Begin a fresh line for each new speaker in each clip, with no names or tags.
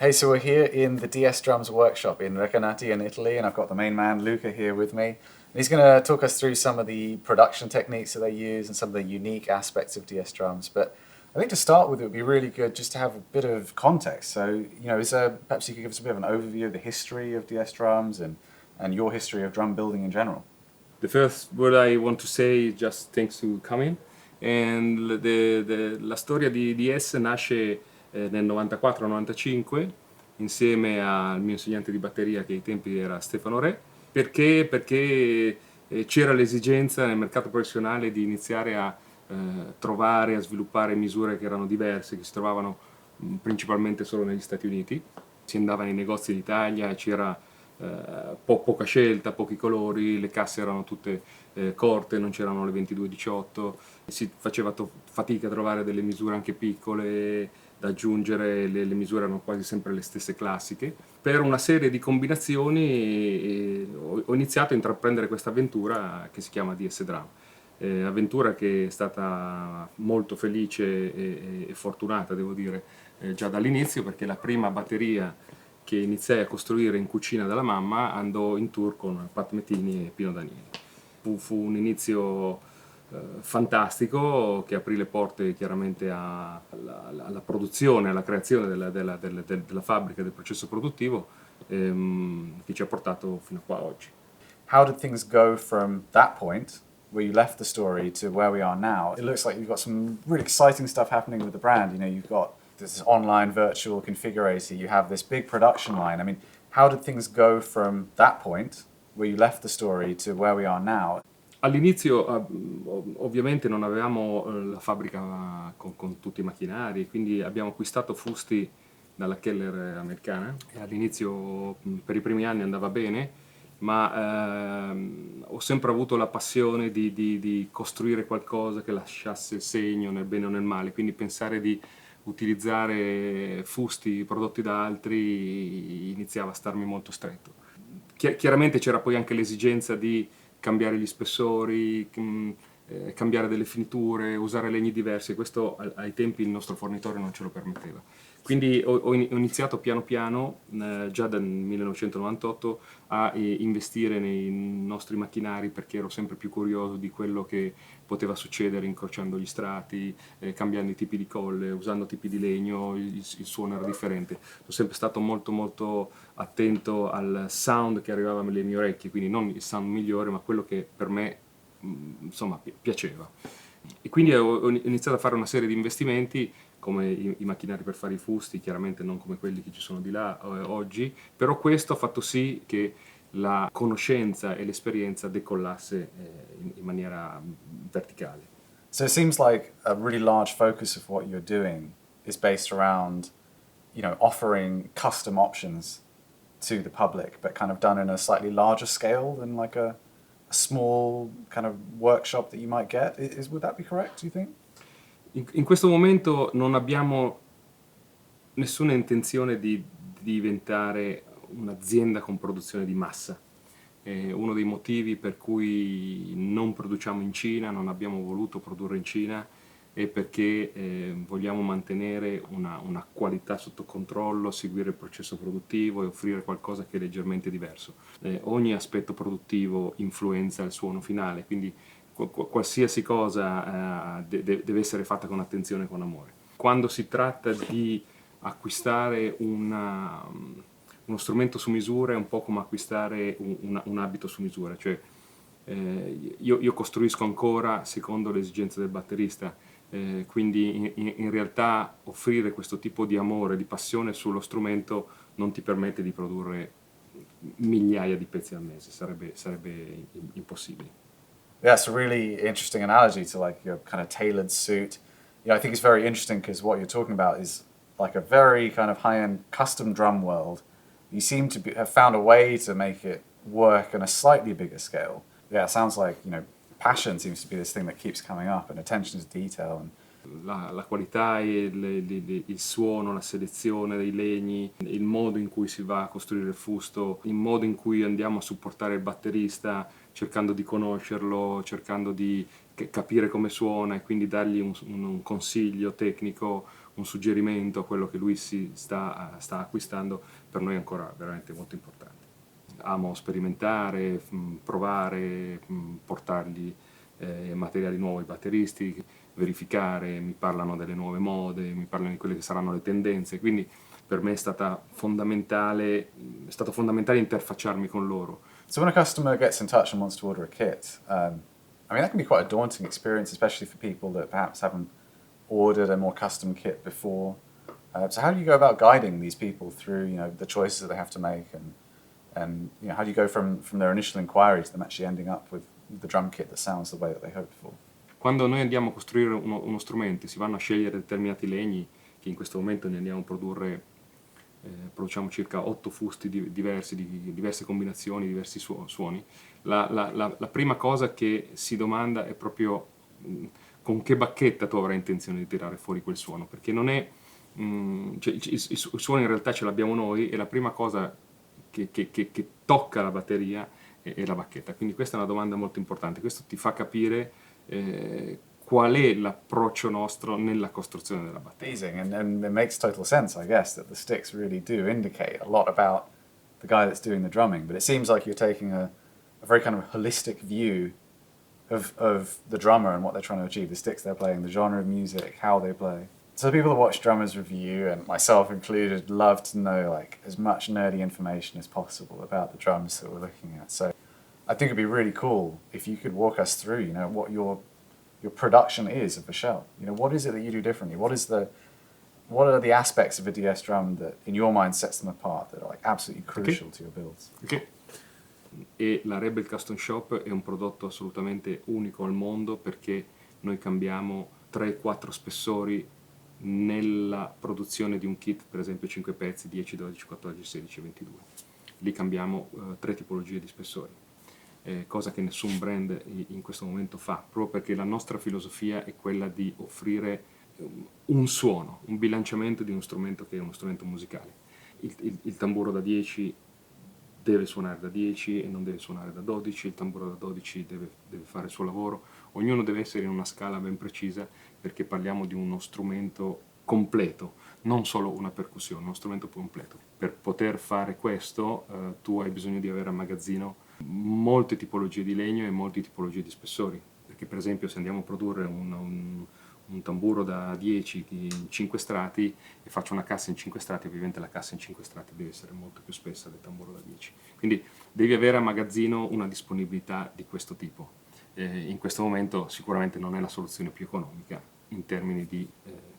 Hey, so we're here in the DS Drums workshop in Recanati in Italy, and I've got the main man, Luca, here with me. And he's going to talk us through some of the production techniques that they use and some of the unique aspects of DS Drums. But I think to start with, it would be really good just to have a bit of context. So, perhaps you could give us a bit of an overview of the history of DS Drums and your history of drum building in general.
The first word I want to say is just thanks to coming. And la storia di DS nasce nel 94-95 insieme al mio insegnante di batteria che ai tempi era Stefano Re. Perché c'era l'esigenza nel mercato professionale di iniziare a trovare, a sviluppare misure che erano diverse, che si trovavano principalmente solo negli Stati Uniti. Si andava nei negozi in Italia, c'era poca scelta, pochi colori, le casse erano tutte corte, non c'erano le 22-18, si faceva fatica a trovare delle misure anche piccole da aggiungere, le misure erano quasi sempre le stesse classiche. Per una serie di combinazioni ho iniziato a intraprendere questa avventura che si chiama DS Drum. Avventura che è stata molto felice e fortunata, devo dire, già dall'inizio, perché la prima batteria che iniziai a costruire in cucina dalla mamma andò in tour con Pat Metini e Pino Danieli. Fu un inizio fantastico che aprì le porte chiaramente alla produzione, alla creazione della fabbrica, del processo produttivo, che ci ha portato fino a qua oggi.
How did things go from that point, where you left the story, to where we are now? It looks like you've got some really exciting stuff happening with the brand. You've got this online virtual configurator, you have this big production line. I mean, how did things go from that point, where you left the story, to where we are now?
All'inizio ovviamente non avevamo la fabbrica con tutti i macchinari, quindi abbiamo acquistato fusti dalla Keller americana e all'inizio per i primi anni andava bene, ma ho sempre avuto la passione di costruire qualcosa che lasciasse segno nel bene o nel male, quindi pensare di utilizzare fusti prodotti da altri iniziava a starmi molto stretto. Chiaramente c'era poi anche l'esigenza di cambiare gli spessori, cambiare delle finiture, usare legni diversi, questo ai tempi il nostro fornitore non ce lo permetteva. Quindi ho iniziato piano piano, già dal 1998, a investire nei nostri macchinari perché ero sempre più curioso di quello che poteva succedere incrociando gli strati, cambiando i tipi di colle, usando tipi di legno, il suono era differente. Sono sempre stato molto molto attento al sound che arrivava alle mie orecchie, quindi non il sound migliore, ma quello che per me insomma piaceva. E quindi ho iniziato a fare una serie di investimenti come i macchinari per fare i fusti, chiaramente non come quelli che ci sono di là oggi, però questo ha fatto sì che la conoscenza e l'esperienza decollasse in maniera verticale.
So it seems like a really large focus of what you're doing is based around, offering custom options to the public, but kind of done in a slightly larger scale than like a small kind of workshop that you might get. Would that be correct, do you think?
In questo momento non abbiamo nessuna intenzione di diventare un'azienda con produzione di massa. Uno dei motivi per cui non produciamo in Cina, non abbiamo voluto produrre in Cina, è perché vogliamo mantenere una qualità sotto controllo, seguire il processo produttivo e offrire qualcosa che è leggermente diverso. Ogni aspetto produttivo influenza il suono finale, quindi qualsiasi cosa deve essere fatta con attenzione e con amore. Quando si tratta di acquistare uno strumento su misura è un po' come acquistare un abito su misura, cioè io costruisco ancora secondo le esigenze del batterista, quindi in realtà offrire questo tipo di amore, di passione sullo strumento non ti permette di produrre migliaia di pezzi al mese, sarebbe impossibile.
Yeah, it's a really interesting analogy to like your kind of tailored suit. I think it's very interesting because what you're talking about is like a very kind of high-end custom drum world. You seem to have found a way to make it work on a slightly bigger scale. Yeah, it sounds like, passion seems to be this thing that keeps coming up, and attention to detail.
La qualità, il suono, la selezione dei legni, il modo in cui si va a costruire il fusto, il modo in cui andiamo a supportare il batterista, cercando di conoscerlo, cercando di capire come suona e quindi dargli un consiglio tecnico, un suggerimento a quello che lui si sta acquistando, per noi è ancora veramente molto importante. Amo sperimentare, provare, portargli materiali nuovi ai batteristi, verificare, mi parlano delle nuove mode, mi parlano di quelle che saranno le tendenze, quindi per me è stato fondamentale interfacciarmi con loro.
So when a customer gets in touch and wants to order a kit, I mean, that can be quite a daunting experience, especially for people that perhaps haven't ordered a more custom kit before. So how do you go about guiding these people through, the choices that they have to make, and how do you go from their initial inquiry to them actually ending up with the drum kit that sounds the way that they hoped for?
Quando noi andiamo a costruire uno strumento, si vanno a scegliere determinati legni, che in questo momento ne andiamo a produciamo circa 8 fusti diversi, di diverse combinazioni, diversi suoni. La prima cosa che si domanda è proprio con che bacchetta tu avrai intenzione di tirare fuori quel suono, perché non è... cioè, il suono in realtà ce l'abbiamo noi e la prima cosa che tocca la batteria è la bacchetta. Quindi questa è una domanda molto importante. Questo ti fa capire qual è l'approccio nostro nella costruzione della batteria.
Amazing, and it makes total sense, I guess, that the sticks really do indicate a lot about the guy that's doing the drumming. But it seems like you're taking a very kind of holistic view of the drummer and what they're trying to achieve, the sticks they're playing, the genre of music, how they play. So people that watch Drummers Review, and myself included, love to know like as much nerdy information as possible about the drums that we're looking at. So I think it'd be really cool if you could walk us through, what your production is of a shell. What is it that you do differently? What are the aspects of a DS drum that in your mind sets them apart, that are like absolutely crucial to your builds?
Okay. E la Rebel Custom Shop è un prodotto assolutamente unico al mondo perché noi cambiamo 3-4 spessori nella produzione di un kit, per esempio 5 pezzi, 10, 12, 14, 16, 22. Lì cambiamo 3 tipologie di spessori, cosa che nessun brand in questo momento fa, proprio perché la nostra filosofia è quella di offrire un suono, un bilanciamento di uno strumento che è uno strumento musicale. Il tamburo da 10 deve suonare da 10 e non deve suonare da 12, il tamburo da 12 deve fare il suo lavoro, ognuno deve essere in una scala ben precisa perché parliamo di uno strumento completo, non solo una percussione, uno strumento completo. Per poter fare questo tu hai bisogno di avere a magazzino molte tipologie di legno e molte tipologie di spessori, perché per esempio se andiamo a produrre un tamburo da 10 in 5 strati e faccio una cassa in 5 strati, ovviamente la cassa in 5 strati deve essere molto più spessa del tamburo da 10. Quindi devi avere a magazzino una disponibilità di questo tipo. In questo momento sicuramente non è la soluzione più economica in termini di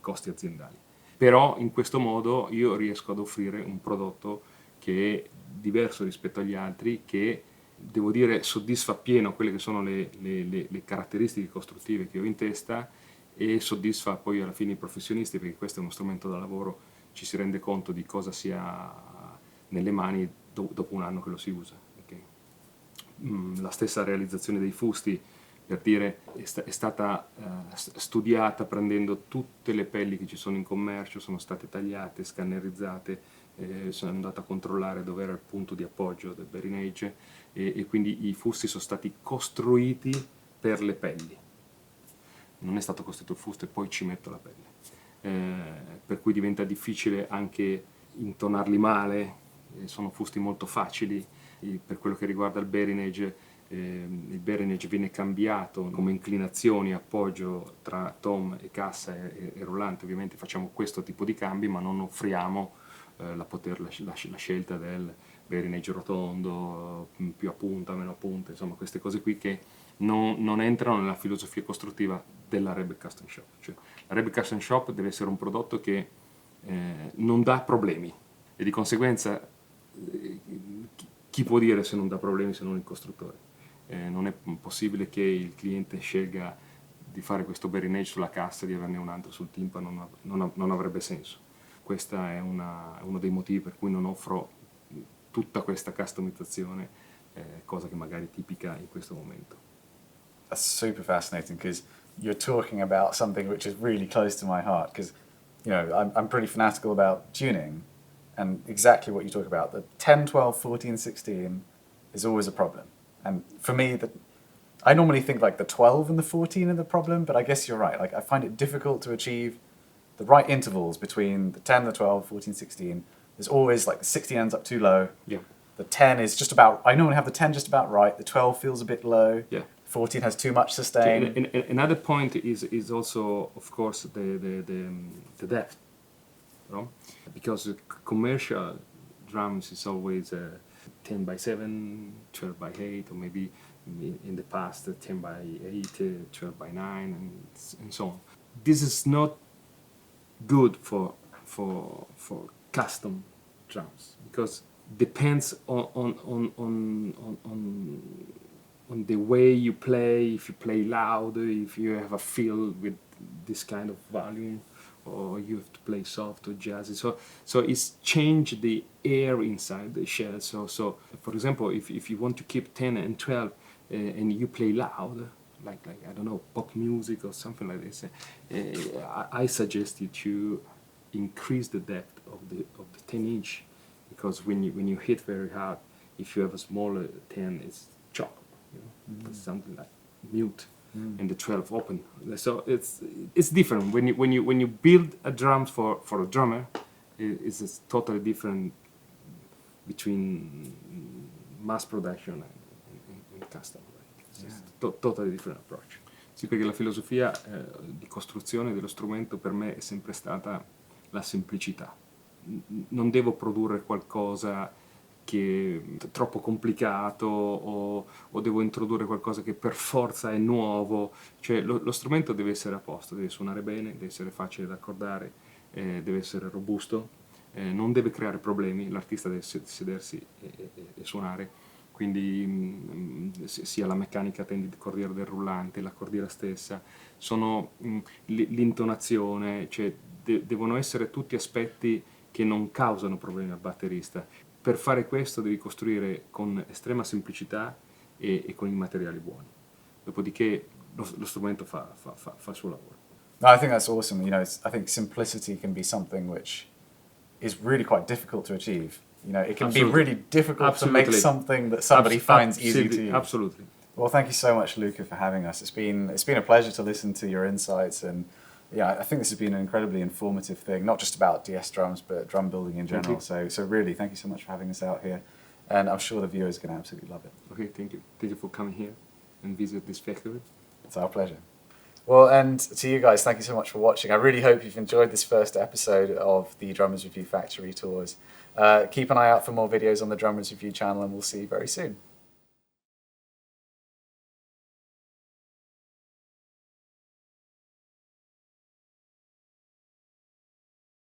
costi aziendali. Però in questo modo io riesco ad offrire un prodotto che è diverso rispetto agli altri, che devo dire soddisfa appieno quelle che sono le caratteristiche costruttive che ho in testa e soddisfa poi alla fine i professionisti, perché questo è uno strumento da lavoro, ci si rende conto di cosa si ha nelle mani dopo un anno che lo si usa. Okay? La stessa realizzazione dei fusti, per dire, è stata studiata prendendo tutte le pelli che ci sono in commercio, sono state tagliate, scannerizzate, sono andato a controllare dove era il punto di appoggio del bearing edge e quindi i fusti sono stati costruiti per le pelli. Non è stato costruito il fusto e poi ci metto la pelle, per cui diventa difficile anche intonarli male, sono fusti molto facili. Per quello che riguarda il bearing edge viene cambiato come inclinazioni, appoggio tra tom e cassa e rullante, ovviamente facciamo questo tipo di cambi ma non offriamo la scelta del bearing edge rotondo, più a punta, meno a punta, insomma queste cose qui che non entrano nella filosofia costruttiva della Rebel Custom Shop. Cioè, la Rebel Custom Shop deve essere un prodotto che non dà problemi e di conseguenza chi può dire se non dà problemi se non il costruttore? Non è possibile che il cliente scelga di fare questo bearing edge sulla cassa e di averne un altro sul timpano, non avrebbe senso. Questo è uno dei motivi per cui non offro tutta questa customizzazione, cosa che magari è tipica in questo momento.
That's super fascinating because you're talking about something which is really close to my heart because, I'm pretty fanatical about tuning and exactly what you talk about. The 10, 12, 14, 16 is always a problem. And for me, I normally think like the 12 and the 14 are the problem, but I guess you're right. Like I find it difficult to achieve the right intervals between the 10, the 12, 14, 16. There's always like the 16 ends up too low.
Yeah.
The 10 is just about, I normally have the 10 just about right. The 12 feels a bit low.
Yeah.
14 has too much sustain.
Another point is also, of course, the depth, you know? Because commercial drums is always 10 by 7, 12 by 8, or maybe in the past 10 by 8, 12 by 9, and so on. This is not good for custom drums, because depends on the way you play, if you play loud, if you have a feel with this kind of volume, or you have to play soft or jazzy. So it's changed the air inside the shell. So for example, if you want to keep 10 and 12 and you play loud, like I don't know, pop music or something like this, I suggest you to increase the depth of the 10-inch, because when you hit very hard, if you have a smaller 10, it's chock. It's something like mute, and the 12 open. So it's different when you build a drum for a drummer. It's totally different between mass production and custom. Right? It's totally different approach. Sì, perché la filosofia di costruzione dello strumento per me è sempre stata la semplicità. Non devo produrre qualcosa che è troppo complicato, o devo introdurre qualcosa che per forza è nuovo. Cioè lo strumento deve essere a posto, deve suonare bene, deve essere facile da accordare, deve essere robusto, non deve creare problemi, l'artista deve sedersi e suonare. Quindi sia la meccanica di cordiera del rullante, la cordiera stessa, sono l'intonazione, cioè devono essere tutti aspetti che non causano problemi al batterista. Per fare questo devi costruire con estrema semplicità e con i materiali buoni. Dopodiché lo strumento fa il suo lavoro.
No, I think that's awesome. You know, I think simplicity can be something which is really quite difficult to achieve. You know, it can be really difficult to make something that somebody finds easy to use.
Absolutely.
Well, thank you so much, Luca, for having us. It's been a pleasure to listen to your insights, and yeah, I think this has been an incredibly informative thing, not just about DS drums, but drum building in general. So really, thank you so much for having us out here, and I'm sure the viewers are going to absolutely love it.
Okay, thank you. Thank you for coming here and visit this factory.
It's our pleasure. Well, and to you guys, thank you so much for watching. I really hope you've enjoyed this first episode of the Drummers Review Factory Tours. Keep an eye out for more videos on the Drummers Review channel, and we'll see you very soon.